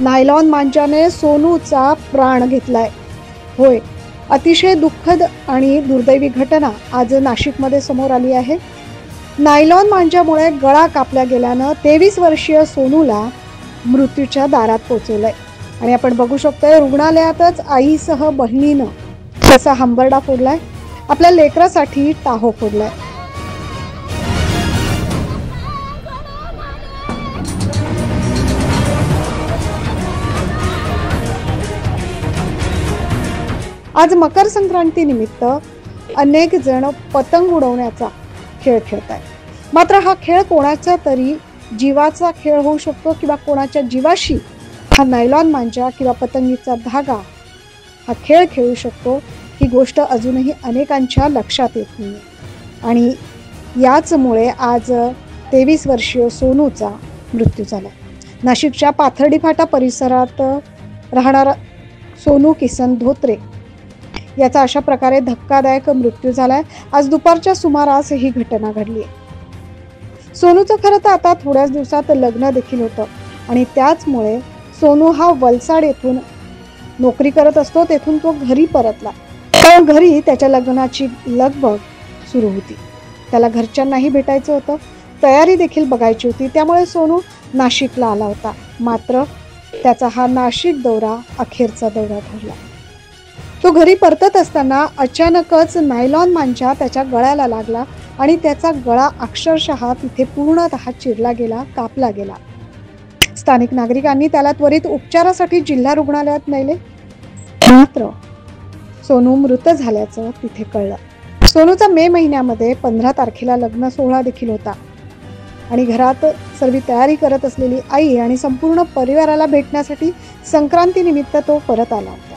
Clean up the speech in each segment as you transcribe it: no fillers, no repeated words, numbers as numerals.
Nylon मांजाने सोनूचा प्राण घेतलाय। होय, अतिशय दुःखद आणि दुर्दैवी घटना आज नाशिकमध्ये समोर आली आहे। नायलॉन मांजामुळे गळा कापला गेल्यानं 23 वर्षीय सोनूला मृत्यूच्या दारात पोहोचवलंय। आणि आपण बघू शकतोय रुग्णालयातच आईसह बहिणीनं कसा हंबरडा फोडलाय, आपल्या लेकरासाठी टाहो फोडलाय। आज मकर संक्रांती निमित्त अनेक जण पतंग उडवण्याचा खेळ खेळत आहेत। मात्र हा खेळ कोणाचा तरी जीवाचा खेळ होऊ शकतो किंवा कोणाच्या जीवाशी हा नायलॉन मांजा किंवा पतंगीचा धागा हा खेळ खेळू शकतो, ही गोष्ट अजूनही अनेकांच्या लक्षात येत नाही। आणि याचमुळे आज 23 वर्षीय सोनूचा मृत्यू झाला। नाशिकच्या पाथर्डी फाटा परिसरात राहणारा सोनू किसन धोत्रे याचा अशा प्रकारे धक्कादायक मृत्यू झालाय। आज दुपारच्या सुमारास ही घटना घडली आहे। सोनूचं खरं तर आता थोड्याच दिवसात लग्न देखील होतं आणि त्याचमुळे सोनू हा वलसाड येथून नोकरी करत असतो, तेथून तो घरी परतला। पण घरी त्याच्या लग्नाची लगबग सुरू होती। त्याला घरच्यांनाही भेटायचं होतं, तयारी देखील बघायची होती, त्यामुळे सोनू नाशिकला आला होता। मात्र त्याचा हा नाशिक दौरा अखेरचा दौरा ठरला। तो घरी परतत असताना अचानकच नायलॉन मांजा त्याच्या गळ्याला लागला आणि त्याचा गळा अक्षरशः तिथे पूर्णतः चिरला गेला, कापला गेला। स्थानिक नागरिकांनी त्याला त्वरित उपचारासाठी जिल्हा रुग्णालयात नेले, मात्र सोनू मृत झाल्याचं तिथे कळलं। सोनूचा मे महिन्यामध्ये 15 तारखेला लग्न सोहळा देखील होता आणि घरात सर्व तयारी करत असलेली आई आणि संपूर्ण परिवाराला भेटण्यासाठी संक्रांती निमित्त तो परत आला होता।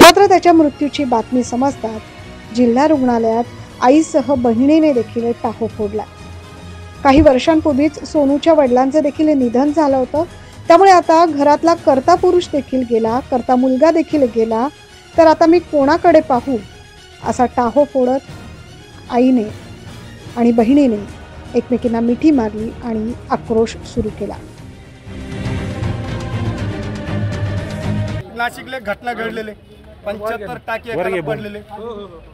मात्र त्याच्या मृत्यूची बातमी समजताच जिल्हा रुग्णालयात आईसह बहिणीने देखील टाहो फोडला। काही वर्षांपूर्वीच सोनूच्या वडिलांचं देखील निधन झालं होतं, त्यामुळे आता घरातला कर्ता पुरुष देखील गेला, कर्ता मुलगा देखील गेला, तर आता मी कोणाकडे पाहू असा टाहो फोडत आईने आणि बहिणीने एकमेकींना मिठी मारली आणि आक्रोश सुरू केला। नाशिकला घटना घडलेले 75 टाके पडलेले,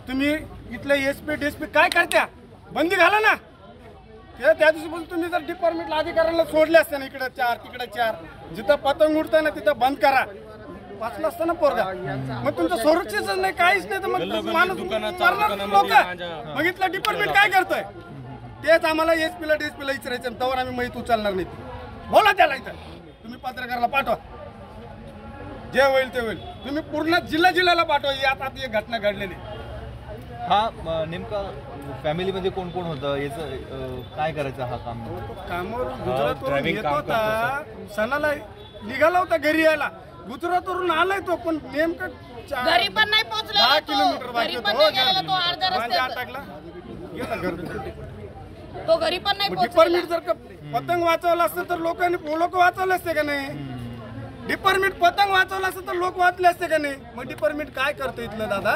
तुम्ही इथले एसपी डीएसपी काय करत्या? बंदी घाला ना। त्या दिवशी तुम्ही जर डिपार्टमेंटला अधिकाऱ्यांना सोडले असते ना, इकडे 4 तिकडे 4, जिथं पतंग उडताय ना तिथं बंद करा, वाचला असतं ना पोरगा। मग तुमचं सुरक्षित नाही, काहीच नाही, तर मग माणूस लोक मग इथलं डिपार्टमेंट काय करतोय? तेच आम्हाला एसपीला डीएसपीला विचारायचं, तवर आम्ही माहिती उचलणार नाही। बोला त्याला, इथं तुम्ही पत्रकाराला पाठवा, जे होईल ते होईल, तुम्ही पूर्ण जिल्ह्याला पाठवा। आता ही घटना घडलेली। हा नेमका फॅमिलीमध्ये कोण कोण होतं, याचं काय करायचं? हा कामावर गुजरातवरून येत होता, सणाला निघाला होता घरी यायला, गुजरातवरून आलाय तो, पण नेमकं घरी पण नाही पोहोचला, 10 किलोमीटर बाकी तो घरी पण नाही पोहोचला। डिपार्टमेंट जर पतंग वाचवलं असतं तर लोक वाचवले असते का नाही? डिपार्टमेंट पतंग वाचवलं असतं तर लोक वाचले असते का नाही? मग डिपार्टमेंट काय करतो इथलं दादा?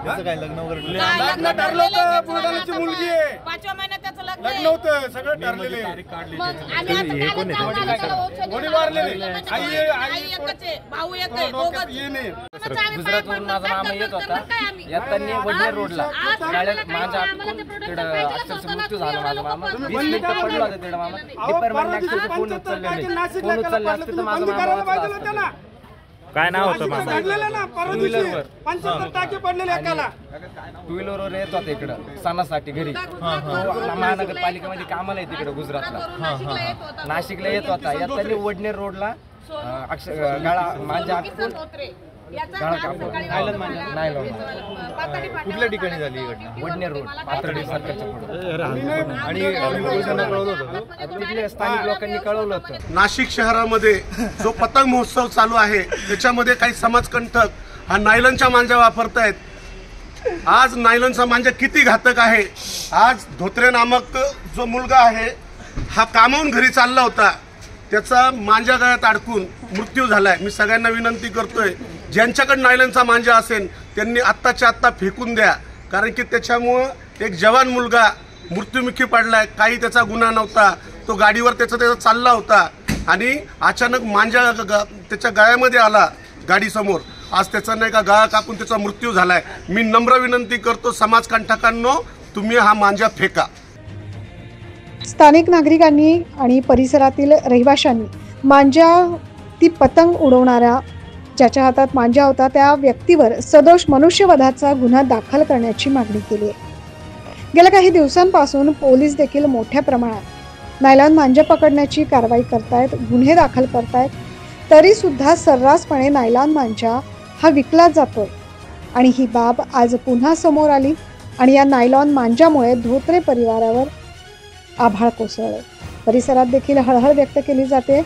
काय लग्न वगैरे लग्न ठरलं होतं, बुलढाण्याची मुलगी आहे, 5व्या महिन्यात त्याचं लग्न होतं, सगळं ठरलेले, वडील वारलेले, भाऊ एक आहे, गुजरातवरून माझा मामा येत होता, येताना वडनेर रोडला माझा अक्षरशः मृत्यू झाला। माझा मामा 20 मिनिटं पडला होता तिकडे। मामा डिपार्टमेंट फोन उचलले नाही, फोन उचलले असते तर माझा मामा काय नाव होतं मामा? 75 टाके पडलेले एकाला। 2 व्हीलरवर येत होता इकडं सणासाठी घरी, महानगरपालिकेमध्ये कामाला आहे तिकडे गुजरातला, नाशिकला येत होता, येताना वडनेर रोडला गळा मांजा कुठल्या ठिकाणी झाली ही घटना? वडनेर रोड, पाथर्डी सरकारच्या पुढे। आणि पोलिसांना कळवलं होतं? तिथल्या स्थानिक लोकांनी कळवलं होतं। नाशिक शहरामध्ये जो पतंग महोत्सव चालू आहे त्याच्यामध्ये काही समाजकंटक हा नायलॉनच्या मांजा वापरतायत। आज नायलॉनचा मांजा किती घातक आहे। आज धोत्रे नामक जो मुलगा आहे हा कामावून घरी चालला होता, त्याचा मांजा गळ्यात अडकून मृत्यू झालाय। मी सगळ्यांना विनंती करतोय, ज्यांच्याकडे नायलॉनचा मांजा असेल त्यांनी आत्ताच्या आत्ता फेकून द्या, कारण की त्याच्यामुळं एक जवान मुलगा मृत्युमुखी पडलाय। काही त्याचा गुन्हा नव्हता, तो गाडीवर त्याचा चालला होता, आणि अचानक मांजा त्याच्या गळ्यामध्ये आला गाडीसमोर. आज त्याचा नाही का गळा कापून त्याचा मृत्यू झालाय. मी नम्र विनंती करतो समाजकंटकांनो, तुम्ही हा मांजा फेका. स्थानिक नागरिकांनी आणि परिसरातील रहिवाशांनी मांजा ती पतंग उडवणाऱ्या ज्याच्या हातात मांजा होता त्या व्यक्तीवर सदोष मनुष्यवधाचा गुन्हा दाखल करण्याची मागणी केली आहे. गेल्या काही दिवसांपासून पोलीस देखील मोठ्या प्रमाणात नायलॉन मांजा पकडण्याची कारवाई करतायत, गुन्हे दाखल करतायत. तरी सुद्धा सर्रासपणे नायलॉन मांजा हा विकला जातोय आणि ही बाब आज पुन्हा समोर आली आणि या नायलॉन मांजामुळे धोत्रे परिवारावर आभाळ कोसळले. परिसरात देखील हळहळ व्यक्त केली जाते.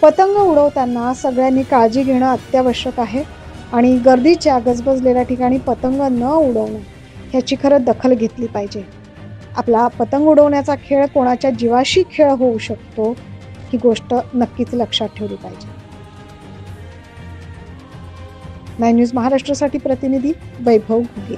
पतंग उडवताना सगळ्यांनी काळजी घेणं अत्यावश्यक आहे आणि गर्दीच्या गजबजलेल्या ठिकाणी पतंग न उडवणं ह्याची खरं दखल घेतली पाहिजे. आपला पतंग उडवण्याचा खेळ कोणाच्या जीवाशी खेळ होऊ शकतो ही गोष्ट नक्कीच लक्षात ठेवली पाहिजे. 9 न्यूज महाराष्ट्रासाठी प्रतिनिधी वैभव घुगे.